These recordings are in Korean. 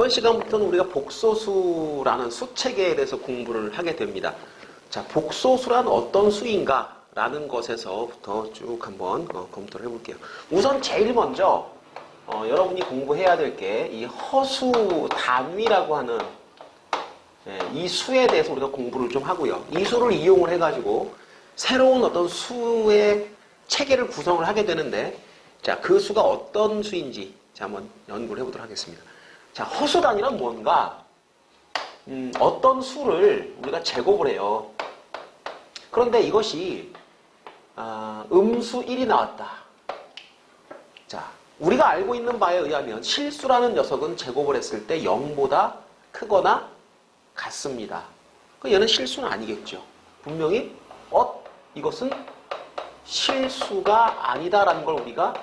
이번 시간부터는 우리가 복소수라는 수체계에 대해서 공부를 하게 됩니다. 자, 복소수란 어떤 수인가? 라는 것에서부터 쭉 한번 검토를 해볼게요. 우선 제일 먼저 여러분이 공부해야 될 게 이 허수 단위라고 하는 이 수에 대해서 우리가 공부를 좀 하고요. 이 수를 이용을 해가지고 새로운 어떤 수의 체계를 구성을 하게 되는데, 자, 그 수가 어떤 수인지 자, 한번 연구를 해보도록 하겠습니다. 자, 허수 단위란 뭔가? 어떤 수를 우리가 제곱을 해요. 그런데 이것이 음수 1이 나왔다. 자, 우리가 알고 있는 바에 의하면 실수라는 녀석은 제곱을 했을 때 0보다 크거나 같습니다. 얘는 실수는 아니겠죠. 분명히 이것은 실수가 아니다라는 걸 우리가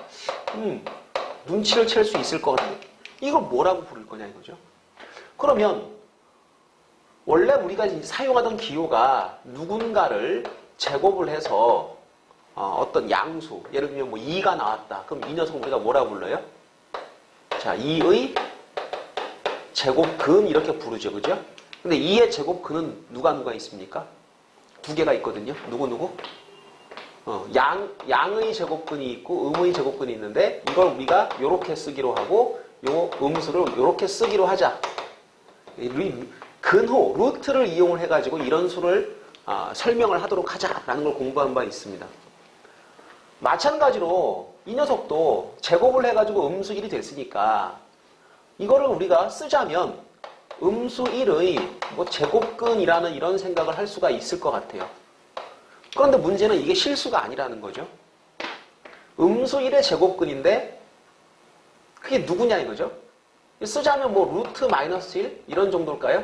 눈치를 챌 수 있을 것 같아요. 이걸 뭐라고 부를 거냐 이거죠. 그러면 원래 우리가 사용하던 기호가 누군가를 제곱을 해서 어떤 양수, 예를 들면 뭐 2가 나왔다. 그럼 이 녀석 우리가 뭐라고 불러요? 자, 2의 제곱근 이렇게 부르죠. 그죠? 근데 2의 제곱근은 누가 있습니까? 두 개가 있거든요. 누구? 양의 제곱근이 있고 음의 제곱근이 있는데 이걸 우리가 요렇게 쓰기로 하고 요 음수를 요렇게 쓰기로 하자. 근호, 루트를 이용을 해가지고 이런 수를 설명을 하도록 하자라는 걸 공부한 바 있습니다. 마찬가지로 이 녀석도 제곱을 해가지고 음수 1이 됐으니까 이거를 우리가 쓰자면 음수 1의 제곱근이라는 이런 생각을 할 수가 있을 것 같아요. 그런데 문제는 이게 실수가 아니라는 거죠. 음수 1의 제곱근인데 그게 누구냐 이거죠. 쓰자면 루트 마이너스 1 이런 정도일까요?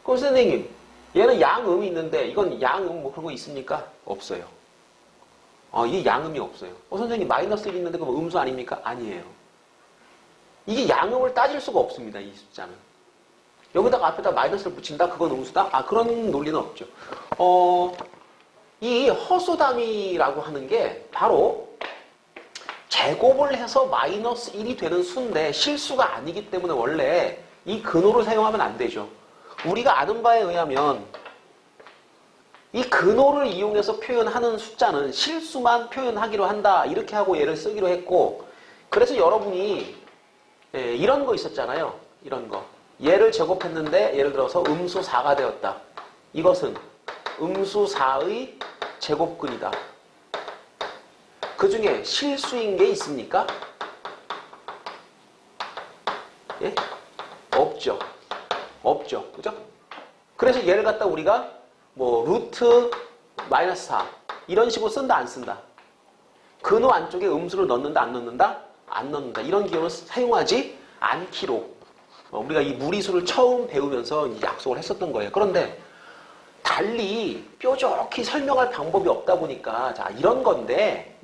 그럼 선생님, 얘는 양음이 있는데 이건 양음 그런 거 있습니까? 없어요. 이게 양음이 없어요. 선생님, 마이너스 1이 있는데 그럼 음수 아닙니까? 아니에요. 이게 양음을 따질 수가 없습니다. 이 숫자는. 여기다가 앞에다 마이너스를 붙인다? 그건 음수다? 그런 논리는 없죠. 이 허수 단위라고 하는 게 바로 제곱을 해서 마이너스 1이 되는 수인데 실수가 아니기 때문에 원래 이 근호를 사용하면 안 되죠. 우리가 아는 바에 의하면 이 근호를 이용해서 표현하는 숫자는 실수만 표현하기로 한다. 이렇게 하고 얘를 쓰기로 했고, 그래서 여러분이 이런 거 있었잖아요. 이런 거. 얘를 제곱했는데 예를 들어서 음수 4가 되었다. 이것은 음수 4의 제곱근이다. 그 중에 실수인 게 있습니까? 예? 없죠. 그죠? 그래서 얘를 갖다 우리가 루트 마이너스 4 이런 식으로 쓴다 안 쓴다? 근호 안쪽에 음수를 넣는다 안 넣는다? 안 넣는다. 이런 기호는 사용하지 않기로 우리가 이 무리수를 처음 배우면서 약속을 했었던 거예요. 그런데 달리 뾰족히 설명할 방법이 없다 보니까 자, 이런 건데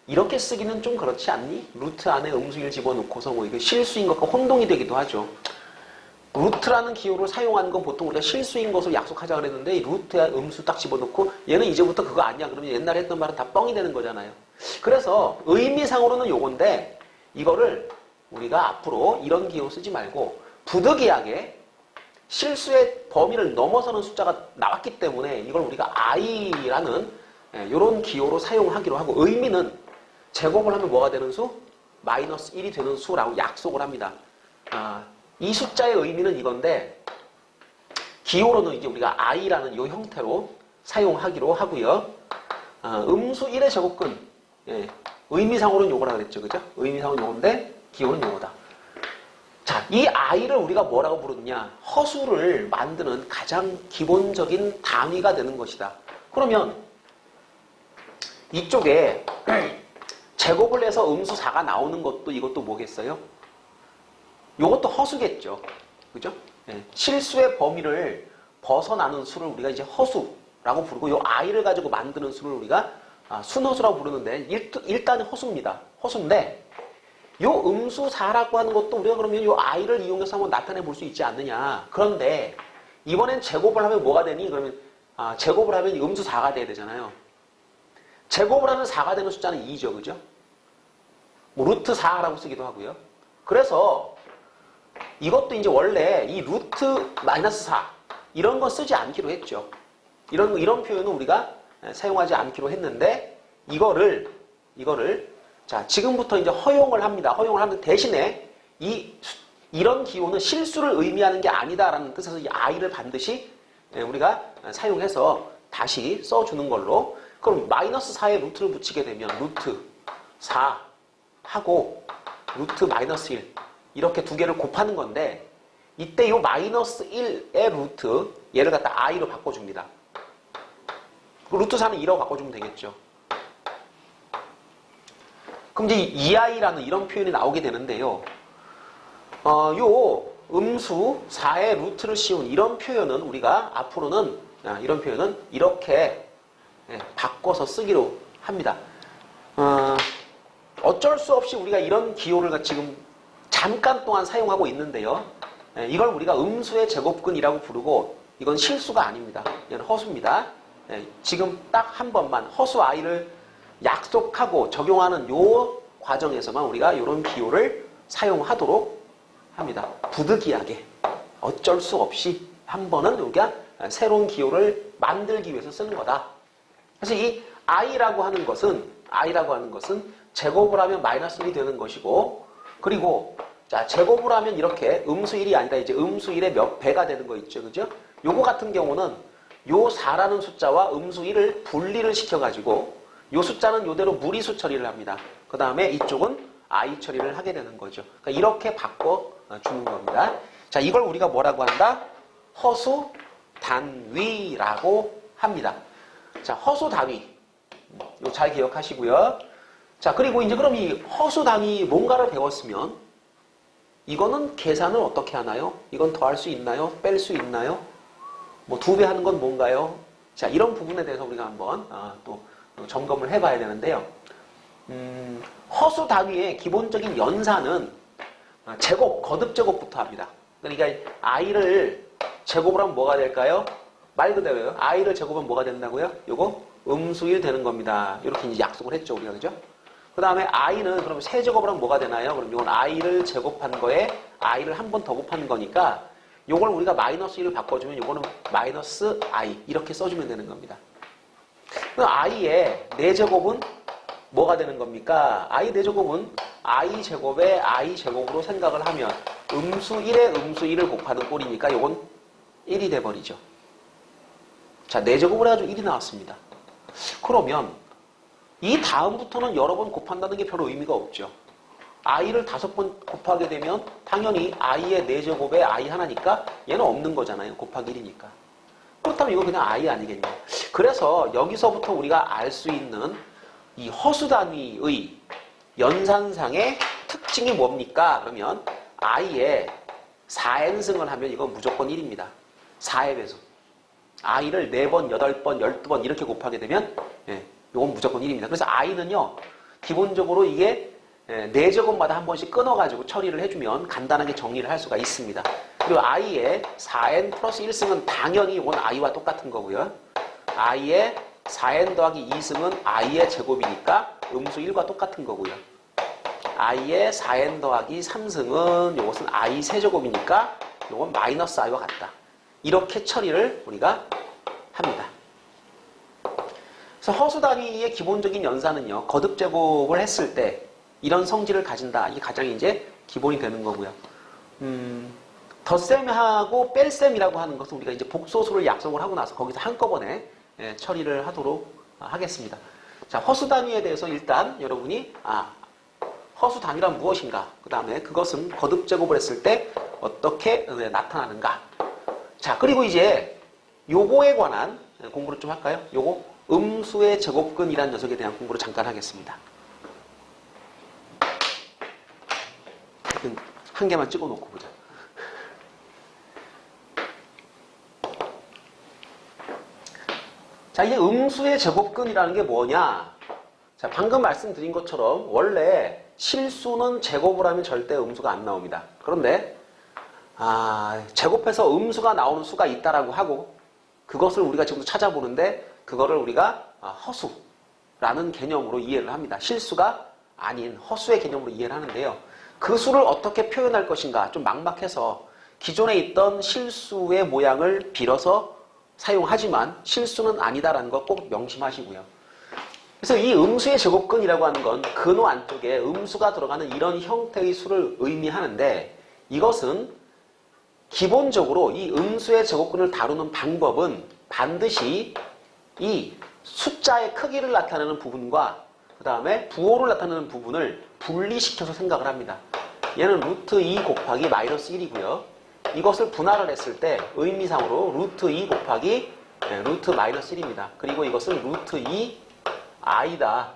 이렇게 쓰기는 좀 그렇지 않니? 루트 안에 음수 1 집어넣고서 이거 실수인 것과 혼동이 되기도 하죠. 루트라는 기호를 사용하는 건 보통 우리가 실수인 것을 약속하자 그랬는데 이 루트에 음수 딱 집어넣고 얘는 이제부터 그거 아니야. 그러면 옛날에 했던 말은 다 뻥이 되는 거잖아요. 그래서 의미상으로는 요건데 이거를 우리가 앞으로 이런 기호 쓰지 말고 부득이하게 실수의 범위를 넘어서는 숫자가 나왔기 때문에 이걸 우리가 i라는 이런 기호로 사용하기로 하고, 의미는 제곱을 하면 뭐가 되는 수? 마이너스 1이 되는 수라고 약속을 합니다. 이 숫자의 의미는 이건데 기호로는 이제 우리가 i라는 이 형태로 사용하기로 하고요. 음수 1의 제곱근, 의미상으로는 요거라 그랬죠. 그죠? 의미상으로는 요건데 기호는 요거다. 자, 이 i를 우리가 뭐라고 부르느냐? 허수를 만드는 가장 기본적인 단위가 되는 것이다. 그러면 이쪽에 제곱을 해서 음수 4가 나오는 것도 이것도 뭐겠어요? 요것도 허수겠죠. 그죠? 실수의 범위를 벗어나는 수를 우리가 이제 허수라고 부르고, 요 i를 가지고 만드는 수를 우리가 순허수라고 부르는데 일단 허수입니다. 허수인데 요 음수 4라고 하는 것도 우리가 그러면 요 i를 이용해서 한번 나타내 볼 수 있지 않느냐. 그런데 이번엔 제곱을 하면 뭐가 되니? 그러면 제곱을 하면 음수 4가 돼야 되잖아요. 제곱을 하면 4가 되는 숫자는 2죠. 그죠? 루트 4라고 쓰기도 하고요. 그래서 이것도 이제 원래 이 루트 마이너스 4 이런 거 쓰지 않기로 했죠. 이런 표현은 우리가 사용하지 않기로 했는데 이거를 자 지금부터 이제 허용을 합니다. 허용을 하는 대신에 이런 기호는 실수를 의미하는 게 아니다라는 뜻에서 이 i를 반드시 우리가 사용해서 다시 써주는 걸로. 그럼 마이너스 4에 루트를 붙이게 되면 루트 4 하고 루트 마이너스 1 이렇게 두 개를 곱하는 건데 이때 이 마이너스 1의 루트 얘를 갖다 i로 바꿔줍니다. 루트 4는 2라고 바꿔주면 되겠죠. 그럼 이제 2i라는 이런 표현이 나오게 되는데요. 요 음수 4의 루트를 씌운 이런 표현은 우리가 앞으로는 이런 표현은 이렇게 바꿔서 쓰기로 합니다. 어쩔 수 없이 우리가 이런 기호를 지금 잠깐 동안 사용하고 있는데요. 이걸 우리가 음수의 제곱근이라고 부르고 이건 실수가 아닙니다. 이건 허수입니다. 지금 딱 한 번만 허수 i를 약속하고 적용하는 요 과정에서만 우리가 이런 기호를 사용하도록 합니다. 부득이하게 어쩔 수 없이 한 번은 우리가 새로운 기호를 만들기 위해서 쓰는 거다. 그래서 이 i라고 하는 것은 제곱을 하면 마이너스 1이 되는 것이고 그리고 자 제곱을 하면 이렇게 음수 1이 아니라 이제 음수 1의 몇 배가 되는 거 있죠. 그죠? 요거 같은 경우는 요 4라는 숫자와 음수 1을 분리를 시켜가지고 요 숫자는 요대로 무리수 처리를 합니다. 그 다음에 이쪽은 i 처리를 하게 되는 거죠. 그러니까 이렇게 바꿔주는 겁니다. 자, 이걸 우리가 뭐라고 한다? 허수 단위라고 합니다. 자, 허수 단위. 이거 잘 기억하시고요. 자, 그리고 이제 그럼 이 허수 단위 뭔가를 배웠으면 이거는 계산을 어떻게 하나요? 이건 더할 수 있나요? 뺄 수 있나요? 뭐 2배 하는 건 뭔가요? 자, 이런 부분에 대해서 우리가 한번 또 점검을 해봐야 되는데요. 허수 단위의 기본적인 연산은 제곱, 거듭 제곱부터 합니다. 그러니까 i를 제곱을 하면 뭐가 될까요? 말 그대로요. i를 제곱하면 뭐가 된다고요? 요거 음수 1 되는 겁니다. 이렇게 이제 약속을 했죠, 우리가. 그죠? 그 다음에 i는 그럼 세제곱을 하면 뭐가 되나요? 그럼 이건 i를 제곱한 거에 i를 한 번 더 곱한 거니까 요걸 우리가 마이너스 1을 바꿔주면 요거는 마이너스 i 이렇게 써주면 되는 겁니다. 그럼 i의 4제곱은 뭐가 되는 겁니까? i 4제곱은 i 제곱에 i 제곱으로 생각을 하면 음수 1에 음수 1을 곱하는 꼴이니까 요건 1이 돼버리죠. 자, 4제곱을 해가지고 1이 나왔습니다. 그러면 이 다음부터는 여러 번 곱한다는 게 별로 의미가 없죠. i를 5번 곱하게 되면 당연히 i의 4제곱에 i 하나니까 얘는 없는 거잖아요. 곱하기 1이니까. 그렇다면 이거 그냥 i 아니겠냐. 그래서 여기서부터 우리가 알 수 있는 이 허수 단위의 연산상의 특징이 뭡니까? 그러면 i의 4n승을 하면 이건 무조건 1입니다. 4의 배수. i를 4번, 8번, 12번 이렇게 곱하게 되면 이건 무조건 1입니다. 그래서 i는요. 기본적으로 이게 4제곱마다 한 번씩 끊어가지고 처리를 해주면 간단하게 정리를 할 수가 있습니다. 그리고 i의 4n 플러스 1승은 당연히 이건 i와 똑같은 거고요. i의 4n 더하기 2승은 i의 제곱이니까 음수 1과 똑같은 거고요. i의 4n 더하기 3승은 이것은 i 세제곱이니까 이건 마이너스 i와 같다. 이렇게 처리를 우리가 합니다. 그래서 허수 단위의 기본적인 연산은요. 거듭 제곱을 했을 때 이런 성질을 가진다. 이게 가장 이제 기본이 되는 거고요. 덧셈하고 뺄셈이라고 하는 것은 우리가 이제 복소수를 약속을 하고 나서 거기서 한꺼번에 처리를 하도록 하겠습니다. 자, 허수 단위에 대해서 일단 여러분이 허수 단위란 무엇인가? 그 다음에 그것은 거듭 제곱을 했을 때 어떻게 나타나는가? 자, 그리고 이제 요거에 관한 공부를 좀 할까요? 요거 음수의 제곱근이라는 녀석에 대한 공부를 잠깐 하겠습니다. 한 개만 찍어 놓고 보자. 자, 이제 음수의 제곱근이라는 게 뭐냐? 자, 방금 말씀드린 것처럼 원래 실수는 제곱을 하면 절대 음수가 안 나옵니다. 그런데 제곱해서 음수가 나오는 수가 있다라고 하고 그것을 우리가 지금도 찾아보는데 그거를 우리가 허수라는 개념으로 이해를 합니다. 실수가 아닌 허수의 개념으로 이해를 하는데요. 그 수를 어떻게 표현할 것인가 좀 막막해서 기존에 있던 실수의 모양을 빌어서 사용하지만 실수는 아니다라는 거 꼭 명심하시고요. 그래서 이 음수의 제곱근이라고 하는 건 근호 안쪽에 음수가 들어가는 이런 형태의 수를 의미하는데, 이것은 기본적으로 이 음수의 제곱근을 다루는 방법은 반드시 이 숫자의 크기를 나타내는 부분과 그 다음에 부호를 나타내는 부분을 분리시켜서 생각을 합니다. 얘는 루트 2 곱하기 마이너스 1이고요. 이것을 분할을 했을 때 의미상으로 루트 2 곱하기 루트 마이너스 1입니다. 그리고 이것은 루트 2 i다.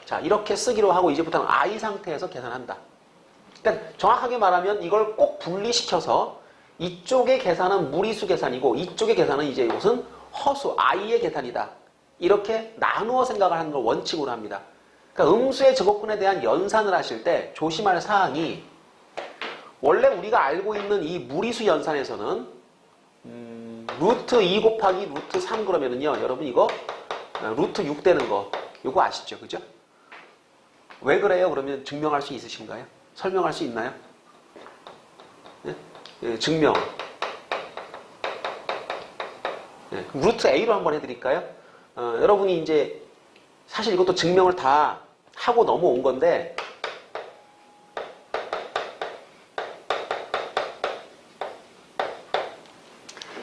자, 이렇게 쓰기로 하고 이제부터는 i 상태에서 계산한다. 그러니까 정확하게 말하면 이걸 꼭 분리시켜서 이쪽의 계산은 무리수 계산이고 이쪽의 계산은 이제 이것은 허수, i의 계산이다. 이렇게 나누어 생각을 하는 걸 원칙으로 합니다. 그러니까 음수의 제곱근에 대한 연산을 하실 때 조심할 사항이, 원래 우리가 알고 있는 이 무리수 연산에서는 루트 2 곱하기 루트 3 그러면은요, 여러분 이거 루트 6 되는 거 이거 아시죠? 그죠? 왜 그래요? 그러면 증명할 수 있으신가요? 설명할 수 있나요? 네? 예, 증명. 네, 루트 A로 한번 해드릴까요? 여러분이 이제 사실 이것도 증명을 다 하고 넘어온 건데,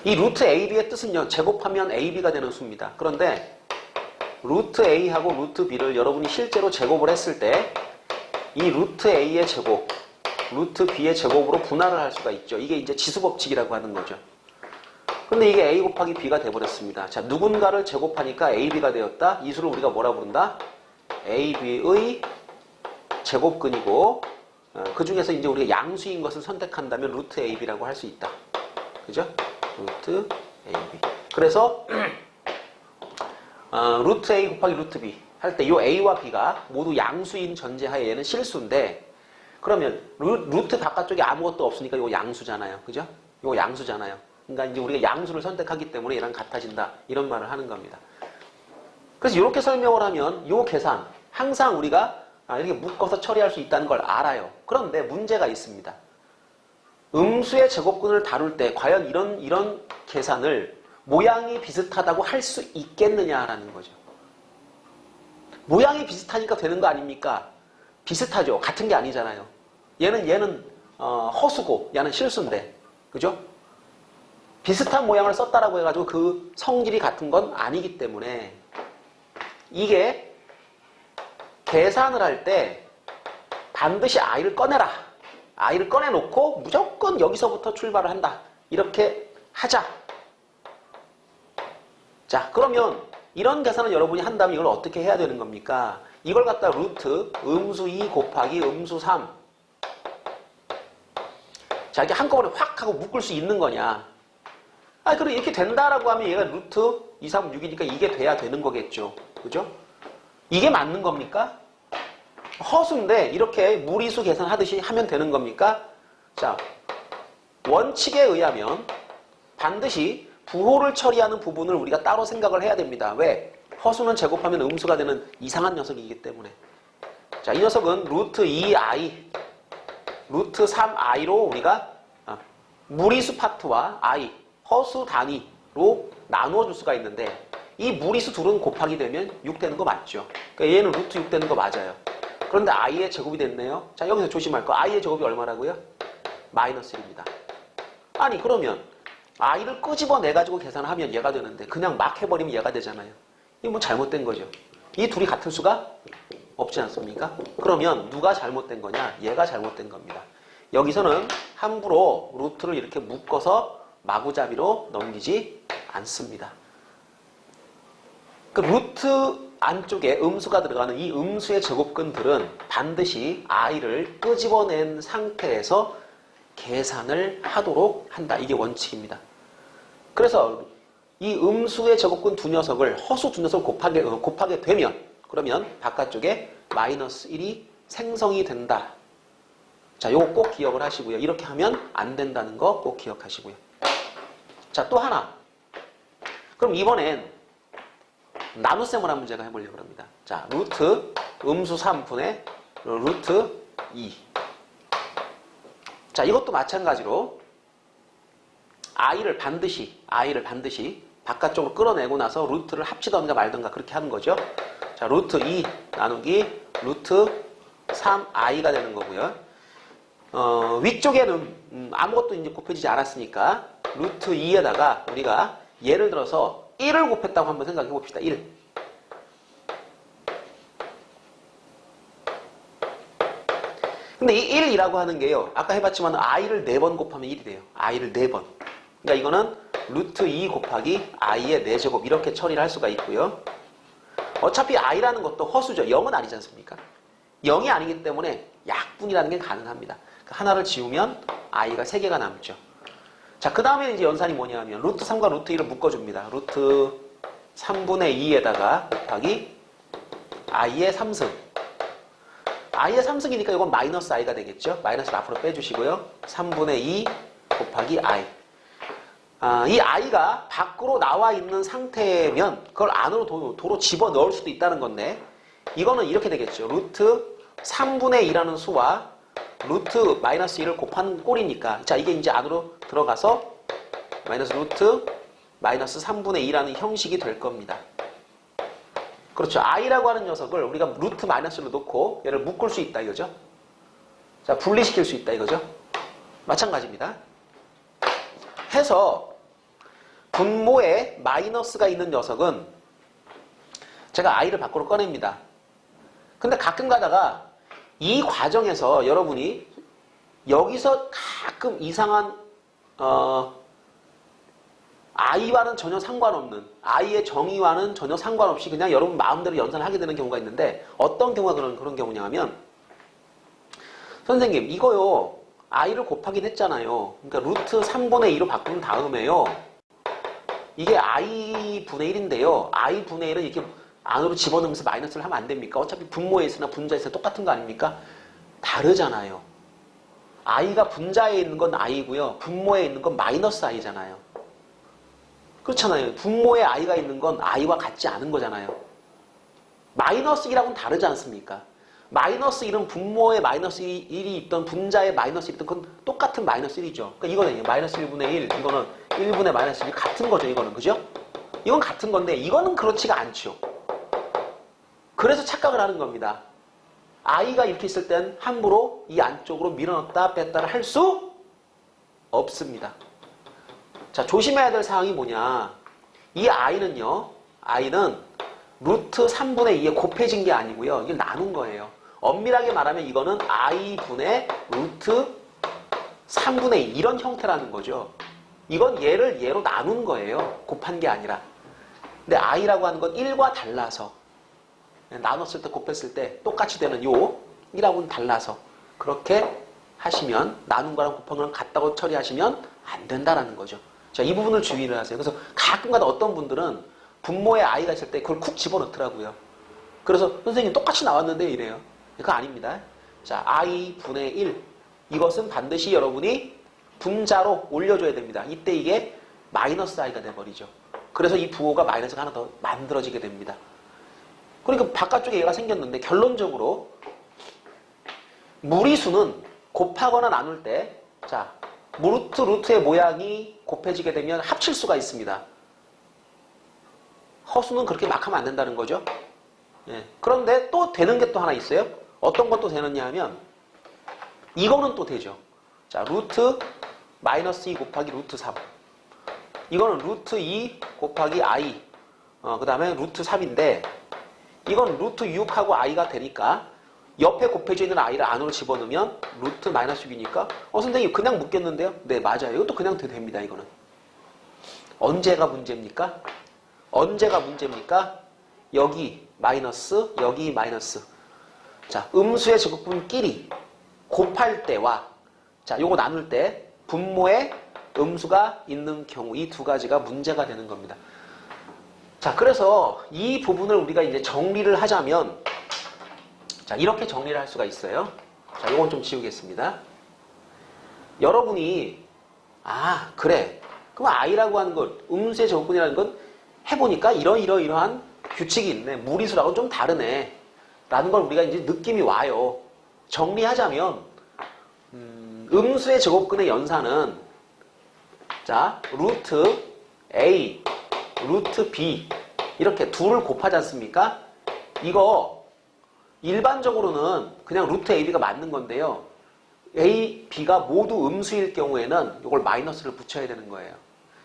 이 루트 AB의 뜻은요, 제곱하면 AB가 되는 수입니다. 그런데 루트 A하고 루트 B를 여러분이 실제로 제곱을 했을 때 이 루트 A의 제곱, 루트 B의 제곱으로 분할을 할 수가 있죠. 이게 이제 지수법칙이라고 하는 거죠. 근데 이게 A 곱하기 B가 돼버렸습니다. 자, 누군가를 제곱하니까 AB가 되었다. 이 수를 우리가 뭐라 부른다? AB의 제곱근이고, 그 중에서 이제 우리가 양수인 것을 선택한다면 루트 AB라고 할 수 있다. 그죠? 루트 AB. 그래서 루트 A 곱하기 루트 B 할 때 이 A와 B가 모두 양수인 전제하에 얘는 실수인데, 그러면 루트 바깥쪽에 아무것도 없으니까 이거 양수잖아요. 그죠? 이거 양수잖아요. 그러니까 이제 우리가 양수를 선택하기 때문에 얘랑 같아진다. 이런 말을 하는 겁니다. 그래서 이렇게 설명을 하면 이 계산 항상 우리가 이렇게 묶어서 처리할 수 있다는 걸 알아요. 그런데 문제가 있습니다. 음수의 제곱근을 다룰 때 과연 이런 계산을 모양이 비슷하다고 할 수 있겠느냐라는 거죠. 모양이 비슷하니까 되는 거 아닙니까? 비슷하죠. 같은 게 아니잖아요. 얘는 허수고 얘는 실수인데, 그죠? 비슷한 모양을 썼다라고 해가지고 그 성질이 같은 건 아니기 때문에 이게 계산을 할 때 반드시 i를 꺼내라. i를 꺼내놓고 무조건 여기서부터 출발을 한다. 이렇게 하자. 자, 그러면 이런 계산을 여러분이 한다면 이걸 어떻게 해야 되는 겁니까? 이걸 갖다 루트 음수 2 곱하기 음수 3. 자, 이게 한꺼번에 확 하고 묶을 수 있는 거냐? 그럼 이렇게 된다라고 하면 얘가 루트 2, 3, 6이니까 이게 돼야 되는 거겠죠. 그죠? 이게 맞는 겁니까? 허수인데 이렇게 무리수 계산하듯이 하면 되는 겁니까? 자, 원칙에 의하면 반드시 부호를 처리하는 부분을 우리가 따로 생각을 해야 됩니다. 왜? 허수는 제곱하면 음수가 되는 이상한 녀석이기 때문에. 자, 이 녀석은 루트 2i, 루트 3i로 우리가 무리수 파트와 i, 허수 단위로 나누어 줄 수가 있는데, 이 무리수 둘은 곱하기 되면 6 되는 거 맞죠? 그러니까 얘는 루트 6 되는 거 맞아요. 그런데 i의 제곱이 됐네요. 자, 여기서 조심할 거. i의 제곱이 얼마라고요? 마이너스 1입니다. 아니, 그러면 i를 끄집어내가지고 계산하면 얘가 되는데 그냥 막 해버리면 얘가 되잖아요. 이게 뭐 잘못된 거죠. 이 둘이 같을 수가 없지 않습니까? 그러면 누가 잘못된 거냐? 얘가 잘못된 겁니다. 여기서는 함부로 루트를 이렇게 묶어서 마구잡이로 넘기지 않습니다. 그 루트 안쪽에 음수가 들어가는 이 음수의 제곱근들은 반드시 i를 끄집어낸 상태에서 계산을 하도록 한다. 이게 원칙입니다. 그래서 이 음수의 제곱근 두 녀석을 허수 두 녀석을 곱하게 되면, 그러면 바깥쪽에 마이너스 1이 생성이 된다. 자, 요거 꼭 기억을 하시고요. 이렇게 하면 안 된다는 거 꼭 기억하시고요. 자, 또 하나. 그럼 이번엔 나눗셈을 한 문제가 해보려고 합니다. 자, 루트 음수 3분의 루트 2. 자, 이것도 마찬가지로 i를 반드시 바깥쪽으로 끌어내고 나서 루트를 합치던가 말던가 그렇게 하는 거죠. 자, 루트 2 나누기 루트 3i가 되는 거고요. 위쪽에는 아무것도 이제 곱해지지 않았으니까 루트 2에다가 우리가 예를 들어서 1을 곱했다고 한번 생각해 봅시다. 1. 근데 이 1이라고 하는 게요. 아까 해봤지만 i를 4번 곱하면 1이 돼요. i를 4번. 그러니까 이거는 루트 2 곱하기 i의 4제곱 이렇게 처리를 할 수가 있고요. 어차피 i라는 것도 허수죠. 0은 아니지 않습니까? 0이 아니기 때문에 약분이라는 게 가능합니다. 하나를 지우면 i가 3개가 남죠. 자, 그 다음에 이제 연산이 뭐냐 하면 루트 3과 루트 2를 묶어줍니다. 루트 3분의 2에다가 곱하기 i의 3승. i의 3승이니까 이건 마이너스 i가 되겠죠. 마이너스를 앞으로 빼주시고요. 3분의 2 곱하기 i. 이 i가 밖으로 나와 있는 상태면 그걸 안으로 도로 집어넣을 수도 있다는 건데 이거는 이렇게 되겠죠. 루트 3분의 2라는 수와 루트 마이너스 1을 곱한 꼴이니까 자, 이게 이제 안으로 들어가서 마이너스 루트 마이너스 3분의 2라는 형식이 될 겁니다. 그렇죠. i라고 하는 녀석을 우리가 루트 마이너스로 놓고 얘를 묶을 수 있다 이거죠. 자, 분리시킬 수 있다 이거죠. 마찬가지입니다. 해서 분모에 마이너스가 있는 녀석은 제가 i를 밖으로 꺼냅니다. 근데 가끔 가다가 이 과정에서 여러분이 여기서 가끔 이상한 i와는 전혀 상관없는 i의 정의와는 전혀 상관없이 그냥 여러분 마음대로 연산을 하게 되는 경우가 있는데 어떤 경우가 그런 경우냐 하면 선생님 이거요 i를 곱하긴 했잖아요. 그러니까 루트 3분의 2로 바꾼 다음에요 이게 i분의 1인데요 i분의 1은 이렇게 안으로 집어넣으면서 마이너스를 하면 안 됩니까? 어차피 분모에 있으나 분자에 있으나 똑같은 거 아닙니까? 다르잖아요. i가 분자에 있는 건 i고요. 분모에 있는 건 마이너스 i잖아요. 그렇잖아요. 분모에 i가 있는 건 i와 같지 않은 거잖아요. 마이너스 1하고는 다르지 않습니까? 마이너스 1은 분모에 마이너스 1이 있던 분자에 마이너스 1이 있던 건 똑같은 마이너스 1이죠. 그러니까 이거는 마이너스 1분의 1, 이거는 1분의 마이너스 1이 같은 거죠. 이거는. 그죠? 이건 같은 건데 이거는 그렇지가 않죠. 그래서 착각을 하는 겁니다. i가 이렇게 있을 땐 함부로 이 안쪽으로 밀어넣었다 뺐다를 할 수 없습니다. 자, 조심해야 될 사항이 뭐냐. 이 i는요. i는 루트 3분의 2에 곱해진 게 아니고요. 이걸 나눈 거예요. 엄밀하게 말하면 이거는 i분의 루트 3분의 2 이런 형태라는 거죠. 이건 얘를 얘로 나눈 거예요. 곱한 게 아니라. 근데 i라고 하는 건 1과 달라서 나눴을 때 곱했을 때 똑같이 되는 요 1하고는 달라서 그렇게 하시면 나눈 거랑 곱한 거랑 같다고 처리하시면 안 된다라는 거죠. 자, 이 부분을 주의를 하세요. 그래서 가끔가다 어떤 분들은 분모에 i가 있을 때 그걸 쿡 집어넣더라고요. 그래서 선생님 똑같이 나왔는데 이래요. 그거 아닙니다. 자, i분의 1 이것은 반드시 여러분이 분자로 올려줘야 됩니다. 이때 이게 마이너스 i가 돼버리죠. 그래서 이 부호가 마이너스가 하나 더 만들어지게 됩니다. 그러니까 바깥쪽에 얘가 생겼는데 결론적으로 무리수는 곱하거나 나눌 때 자, 루트의 모양이 곱해지게 되면 합칠 수가 있습니다. 허수는 그렇게 막 하면 안 된다는 거죠. 예. 그런데 또 되는 게 또 하나 있어요. 어떤 것도 되느냐 하면 이거는 또 되죠. 자, 루트 마이너스 2 곱하기 루트 3 이거는 루트 2 곱하기 i 그 다음에 루트 3인데 이건 루트 6하고 i가 되니까 옆에 곱해져 있는 i를 안으로 집어넣으면 루트 마이너스 6이니까 선생님 그냥 묶였는데요? 네, 맞아요. 이것도 그냥 됩니다. 이거는. 언제가 문제입니까? 언제가 문제입니까? 여기 마이너스, 여기 마이너스. 자, 음수의 제곱분끼리 곱할 때와 자, 요거 나눌 때 분모에 음수가 있는 경우 이 두 가지가 문제가 되는 겁니다. 자, 그래서 이 부분을 우리가 이제 정리를 하자면 자, 이렇게 정리를 할 수가 있어요. 자, 요건 좀 지우겠습니다. 여러분이 그래. 그럼 i라고 하는 것, 음수의 제곱분이라는 건 해보니까 이러한 규칙이 있네. 무리수라고는 좀 다르네. 라는 걸 우리가 이제 느낌이 와요. 정리하자면 음수의 제곱근의 연산은 자 루트 A, 루트 B 이렇게 둘을 곱하지 않습니까? 이거 일반적으로는 그냥 루트 AB가 맞는 건데요. A, B가 모두 음수일 경우에는 이걸 마이너스를 붙여야 되는 거예요.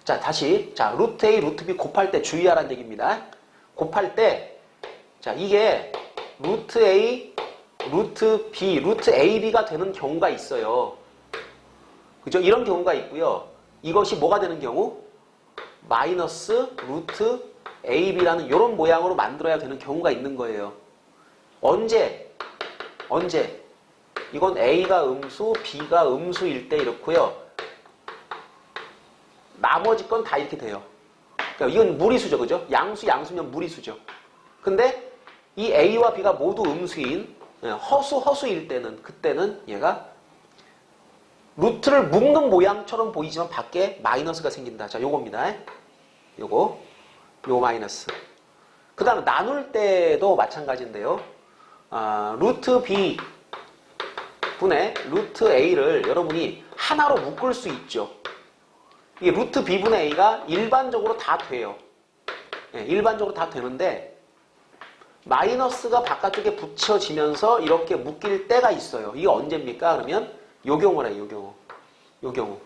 자, 다시. 자, 루트 A, 루트 B 곱할 때 주의하라는 얘기입니다. 곱할 때, 자, 이게 루트 A, 루트 B, 루트 AB가 되는 경우가 있어요. 그죠? 이런 경우가 있고요. 이것이 뭐가 되는 경우? 마이너스 루트 AB라는 이런 모양으로 만들어야 되는 경우가 있는 거예요. 언제? 이건 A가 음수, B가 음수일 때 이렇고요. 나머지 건 다 이렇게 돼요. 그러니까 이건 무리수죠, 그죠? 양수면 무리수죠. 근데 이 A와 B가 모두 음수인 허수일 때는 그때는 얘가 루트를 묶는 모양처럼 보이지만 밖에 마이너스가 생긴다. 자, 요겁니다. 요거 마이너스. 그 다음에 나눌 때도 마찬가지인데요. 루트 B 분의 루트 A를 여러분이 하나로 묶을 수 있죠. 이게 루트 B분의 A가 일반적으로 다 돼요. 일반적으로 다 되는데 마이너스가 바깥쪽에 붙여지면서 이렇게 묶일 때가 있어요. 이게 언제입니까? 그러면 요 경우래요. 요 경우.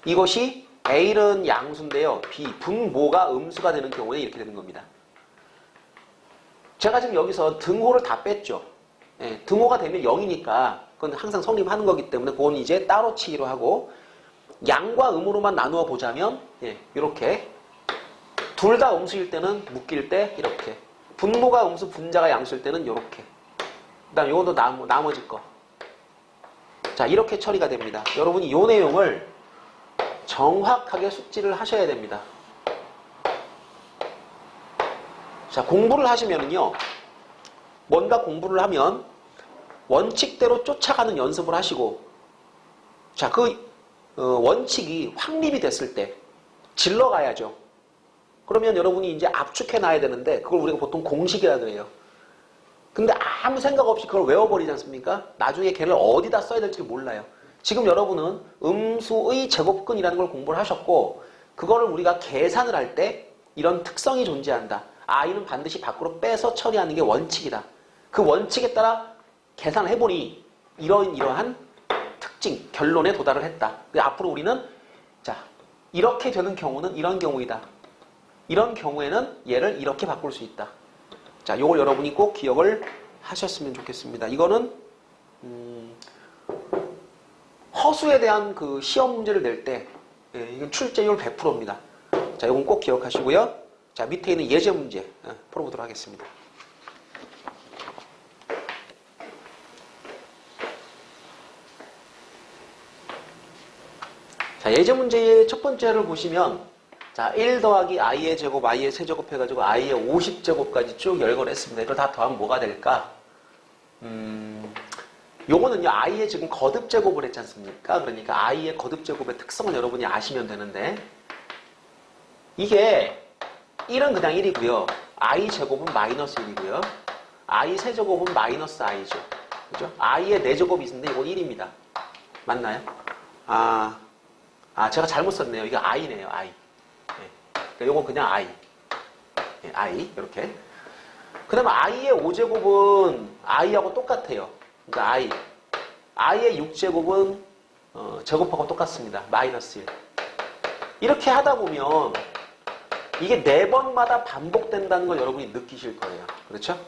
이것이 A는 양수인데요. B, 분모가 음수가 되는 경우에 이렇게 되는 겁니다. 제가 지금 여기서 등호를 다 뺐죠. 등호가 되면 0이니까 그건 항상 성립하는 거기 때문에 그건 이제 따로 치기로 하고 양과 음으로만 나누어 보자면 이렇게 둘 다 음수일 때는 묶일 때 이렇게 분모가 음수 분자가 양수일 때는 이렇게 그 다음 이것도 나머지 거 자 이렇게 처리가 됩니다. 여러분이 이 내용을 정확하게 숙지를 하셔야 됩니다. 자 공부를 하시면은요 뭔가 공부를 하면 원칙대로 쫓아가는 연습을 하시고 자 그 원칙이 확립이 됐을 때 질러가야죠. 그러면 여러분이 이제 압축해 놔야 되는데 그걸 우리가 보통 공식이라고 해요. 근데 아무 생각 없이 그걸 외워버리지 않습니까? 나중에 걔를 어디다 써야 될지 몰라요. 지금 여러분은 음수의 제곱근이라는 걸 공부를 하셨고 그거를 우리가 계산을 할 때 이런 특성이 존재한다. i는 반드시 밖으로 빼서 처리하는 게 원칙이다. 그 원칙에 따라 계산을 해보니 이러한 특징, 결론에 도달을 했다. 앞으로 우리는 자 이렇게 되는 경우는 이런 경우이다. 이런 경우에는 얘를 이렇게 바꿀 수 있다. 자, 요걸 여러분이 꼭 기억을 하셨으면 좋겠습니다. 이거는 허수에 대한 그 시험 문제를 낼 때 이건 출제율 100%입니다. 자, 이건 꼭 기억하시고요. 자, 밑에 있는 예제 문제 풀어보도록 하겠습니다. 자, 예제 문제의 첫 번째를 보시면 자, 1 더하기 i의 제곱, i의 세제곱 해가지고 i의 50제곱까지 쭉 열거를 했습니다. 이걸 다 더하면 뭐가 될까? 요거는요, i의 지금 거듭제곱을 했지 않습니까? 그러니까 i의 거듭제곱의 특성을 여러분이 아시면 되는데 이게 1은 그냥 1이고요. i 제곱은 마이너스 1이고요. i 세제곱은 마이너스 i죠. 그죠? i의 4제곱이 있는데 이건 1입니다. 맞나요? 제가 잘못 썼네요. 이게 i네요, i. 그러니까 요건 그냥 i. i. 이렇게. 그 다음에 i의 5제곱은 i하고 똑같아요. 그러니까 i의 6제곱은 제곱하고 똑같습니다. 마이너스 1. 이렇게 하다 보면 이게 4번마다 반복된다는 걸 여러분이 느끼실 거예요. 그렇죠?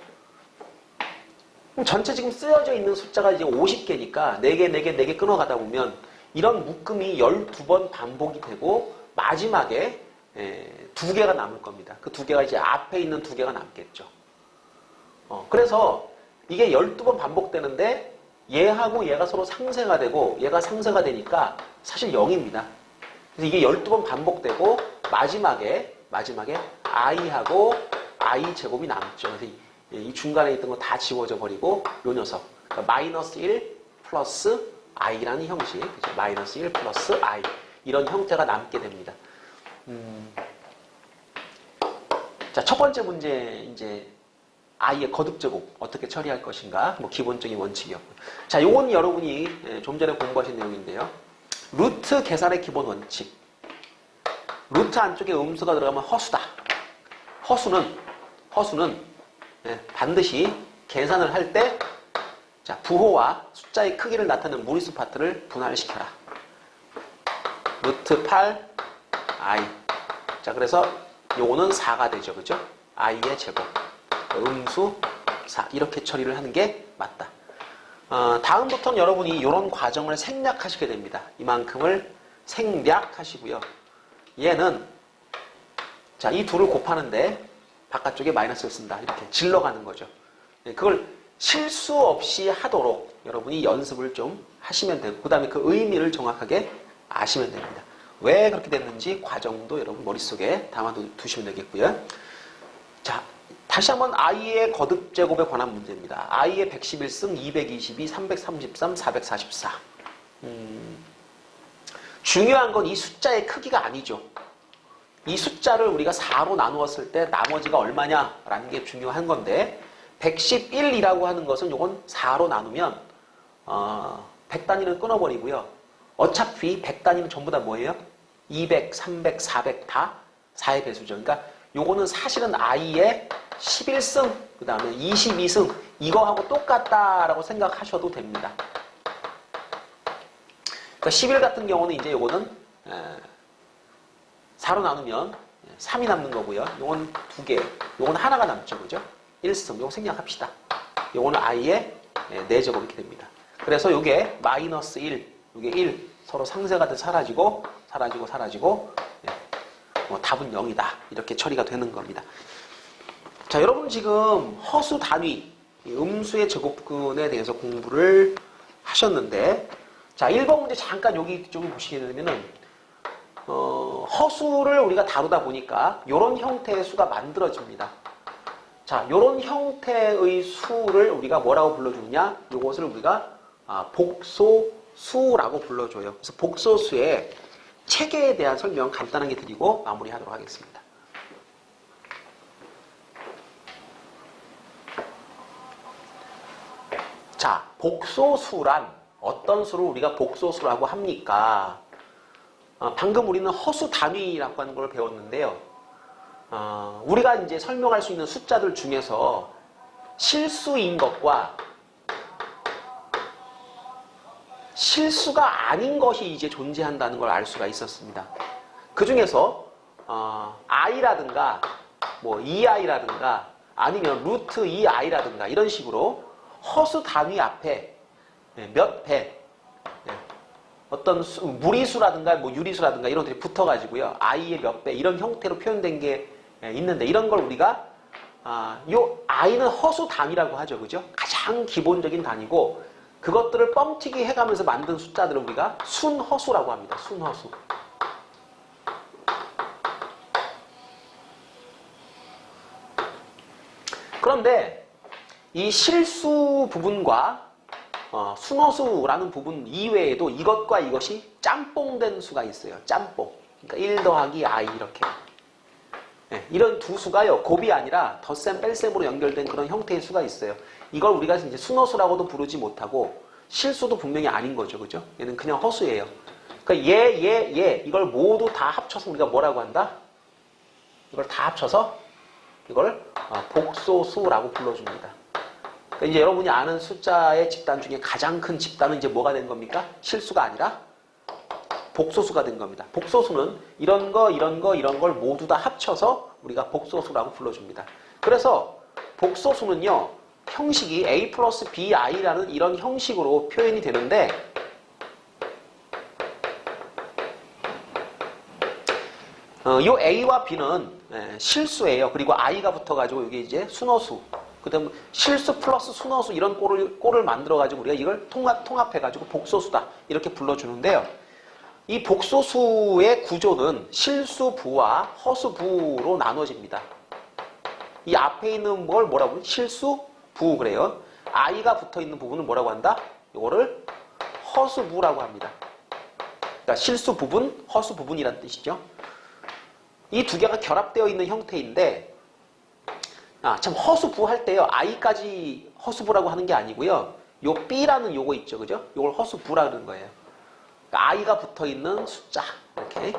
그럼 전체 지금 쓰여져 있는 숫자가 이제 50개니까 4개 끊어가다 보면 이런 묶음이 12번 반복이 되고 마지막에 2개가 남을 겁니다. 그 2개가 이제 앞에 있는 2개가 남겠죠. 그래서 이게 12번 반복되는데 얘하고 얘가 서로 상쇄가 되고 얘가 상쇄가 되니까 사실 0입니다. 그래서 이게 12번 반복되고 마지막에 i하고 i 제곱이 남죠. 그래서 이 중간에 있던 거 다 지워져 버리고 요 녀석 그러니까 마이너스 1 플러스 i라는 형식 그렇죠? 마이너스 1 플러스 i 이런 형태가 남게 됩니다. 자, 첫 번째 문제 이제 i의 거듭제곱 어떻게 처리할 것인가 뭐 기본적인 원칙이었고요. 자, 요건 여러분이 좀 전에 공부하신 내용인데요. 루트 계산의 기본 원칙. 루트 안쪽에 음수가 들어가면 허수다. 허수는 반드시 계산을 할 때 부호와 숫자의 크기를 나타내는 무리수 파트를 분할시켜라. 루트 8 i. 자, 그래서 요거는 4가 되죠. 그죠? i의 제곱. 음수 4. 이렇게 처리를 하는 게 맞다. 다음부터는 여러분이 이런 과정을 생략하시게 됩니다. 이만큼을 생략하시고요. 얘는 자, 이 둘을 곱하는데 바깥쪽에 마이너스를 쓴다. 이렇게 질러가는 거죠. 그걸 실수 없이 하도록 여러분이 연습을 좀 하시면 되고 그 다음에 그 의미를 정확하게 아시면 됩니다. 왜 그렇게 됐는지 과정도 여러분 머릿속에 담아두시면 되겠고요. 자, 다시 한번 i의 거듭제곱에 관한 문제입니다. i의 111승, 222, 333, 444. 중요한 건 이 숫자의 크기가 아니죠. 이 숫자를 우리가 4로 나누었을 때 나머지가 얼마냐라는 게 중요한 건데 111이라고 하는 것은 이건 4로 나누면 100단위는 끊어버리고요. 어차피 100단위는 전부 다 뭐예요? 200, 300, 400 다 4의 배수죠. 그러니까 요거는 사실은 i의 11승, 그 다음에 22승 이거하고 똑같다라고 생각하셔도 됩니다. 그러니까 11 같은 경우는 이제 요거는 4로 나누면 3이 남는 거고요. 요건 2개, 요건 하나가 남죠. 그죠? 1승, 요거 생략합시다. 요거는 i의 4제곱 이렇게 됩니다. 그래서 요게 마이너스 1, 요게 1 서로 상쇄가 돼서 사라지고 뭐 답은 0이다. 이렇게 처리가 되는 겁니다. 자, 여러분 지금 허수 단위, 음수의 제곱근에 대해서 공부를 하셨는데 자, 1번 문제 잠깐 여기 쪽을 보시게 되면은 허수를 우리가 다루다 보니까 이런 형태의 수가 만들어집니다. 자, 이런 형태의 수를 우리가 뭐라고 불러주느냐? 이것을 우리가 복소수라고 불러줘요. 그래서 복소수의 체계에 대한 설명 간단하게 드리고 마무리하도록 하겠습니다. 자, 복소수란 어떤 수를 우리가 복소수라고 합니까? 방금 우리는 허수 단위라고 하는 걸 배웠는데요. 우리가 이제 설명할 수 있는 숫자들 중에서 실수인 것과 실수가 아닌 것이 이제 존재한다는 걸 알 수가 있었습니다. 그 중에서 i라든가 뭐 2i라든가 아니면 루트 2i라든가 이런 식으로 허수 단위 앞에 몇 배 어떤 무리수라든가 뭐 유리수라든가 이런 것들이 붙어가지고요. i의 몇 배 이런 형태로 표현된 게 있는데 이런 걸 우리가 요 i는 허수 단위라고 하죠. 그죠? 가장 기본적인 단위고 그것들을 뻥튀기 해가면서 만든 숫자들을 우리가 순허수라고 합니다. 순허수. 그런데 이 실수 부분과 순허수라는 부분 이외에도 이것과 이것이 짬뽕된 수가 있어요. 짬뽕. 그러니까 1 더하기 i 이렇게. 이런 두 수가요. 곱이 아니라 덧셈 뺄셈으로 연결된 그런 형태의 수가 있어요. 이걸 우리가 이제 순허수라고도 부르지 못하고 실수도 분명히 아닌 거죠. 그죠? 얘는 그냥 허수예요. 그러니까 얘 이걸 모두 다 합쳐서 우리가 뭐라고 한다? 이걸 다 합쳐서 이걸 복소수라고 불러줍니다. 그러니까 이제 여러분이 아는 숫자의 집단 중에 가장 큰 집단은 이제 뭐가 된 겁니까? 실수가 아니라 복소수가 된 겁니다. 복소수는 이런 걸 모두 다 합쳐서 우리가 복소수라고 불러줍니다. 그래서 복소수는요, 형식이 a 플러스 bi라는 이런 형식으로 표현이 되는데, 요 a와 b는 실수예요. 그리고 i가 붙어가지고 이게 이제 순허수. 그 다음 실수 플러스 순허수 이런 꼴을 만들어가지고 우리가 이걸 통합해가지고 복소수다. 이렇게 불러주는데요. 이 복소수의 구조는 실수부와 허수부로 나눠집니다. 이 앞에 있는 걸 뭐라고? 실수부 그래요. i가 붙어있는 부분은 뭐라고 한다? 이거를 허수부라고 합니다. 그러니까 실수부분, 허수부분이라는 뜻이죠. 이 두 개가 결합되어 있는 형태인데 참 허수부 할 때요. i까지 허수부라고 하는 게 아니고요. 요 b라는 요거 있죠. 그죠? 요걸 허수부라 그러는 거예요. 그러니까 i가 붙어 있는 숫자. 이렇게.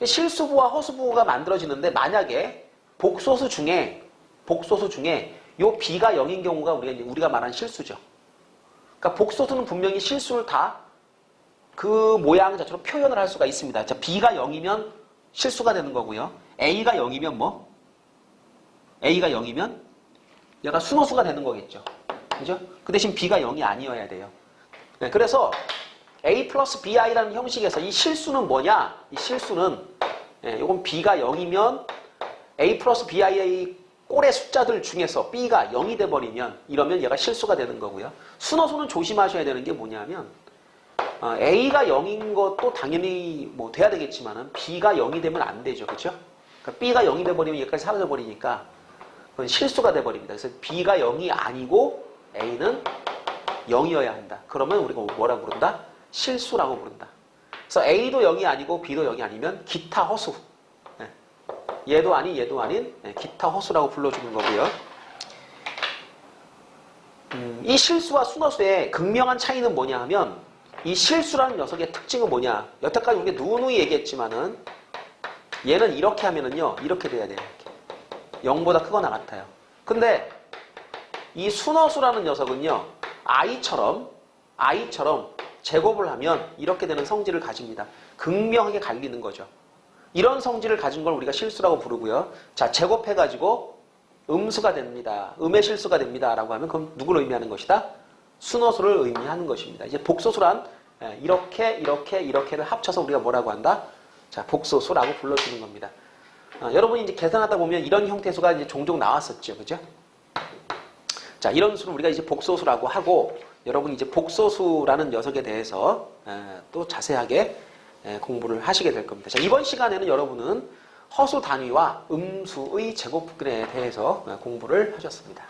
실수부와 허수부가 만들어지는데 만약에 복소수 중에 요 b가 0인 경우가 우리가 말한 실수죠. 그러니까 복소수는 분명히 실수를 다 그 모양 자체로 표현을 할 수가 있습니다. 자, b가 0이면 실수가 되는 거고요. a가 0이면 뭐? a가 0이면 얘가 순호수가 되는 거겠죠. 그죠? 그 대신 b가 0이 아니어야 돼요. 네, 그래서 a 플러스 bi라는 형식에서 이 실수는 뭐냐? 이 실수는 이건 b가 0이면 a 플러스 bi의 꼴의 숫자들 중에서 b가 0이 돼버리면 이러면 얘가 실수가 되는 거고요. 순호수는 조심하셔야 되는 게 뭐냐면 a가 0인 것도 당연히 뭐 돼야 되겠지만은 b가 0이 되면 안 되죠. 그렇죠? 그러니까 b가 0이 돼버리면 얘까지 사라져 버리니까 그건 실수가 돼버립니다. 그래서 b가 0이 아니고 a는 0이어야 한다. 그러면 우리가 뭐라고 부른다? 실수라고 부른다. 그래서 a도 0이 아니고 b도 0이 아니면 기타 허수. 얘도 아닌 기타 허수라고 불러주는 거고요. 이 실수와 순허수의 극명한 차이는 뭐냐 하면 이 실수라는 녀석의 특징은 뭐냐. 여태까지 우리가 누누이 얘기했지만은 얘는 이렇게 하면은요. 이렇게 돼야 돼요. 이렇게. 0보다 크거나 같아요. 근데 이 순허수라는 녀석은요. i처럼 제곱을 하면 이렇게 되는 성질을 가집니다. 극명하게 갈리는 거죠. 이런 성질을 가진 걸 우리가 실수라고 부르고요. 자, 제곱해가지고 음수가 됩니다. 음의 실수가 됩니다. 라고 하면 그럼 누구를 의미하는 것이다? 순허수를 의미하는 것입니다. 이제 복소수란 이렇게를 합쳐서 우리가 뭐라고 한다? 자, 복소수라고 불러주는 겁니다. 여러분이 이제 계산하다 보면 이런 형태의 수가 이제 종종 나왔었죠. 그죠? 자, 이런 수를 우리가 이제 복소수라고 하고 여러분이 이제 복소수라는 녀석에 대해서 또 자세하게 공부를 하시게 될 겁니다. 자, 이번 시간에는 여러분은 허수 단위와 음수의 제곱근에 대해서 공부를 하셨습니다.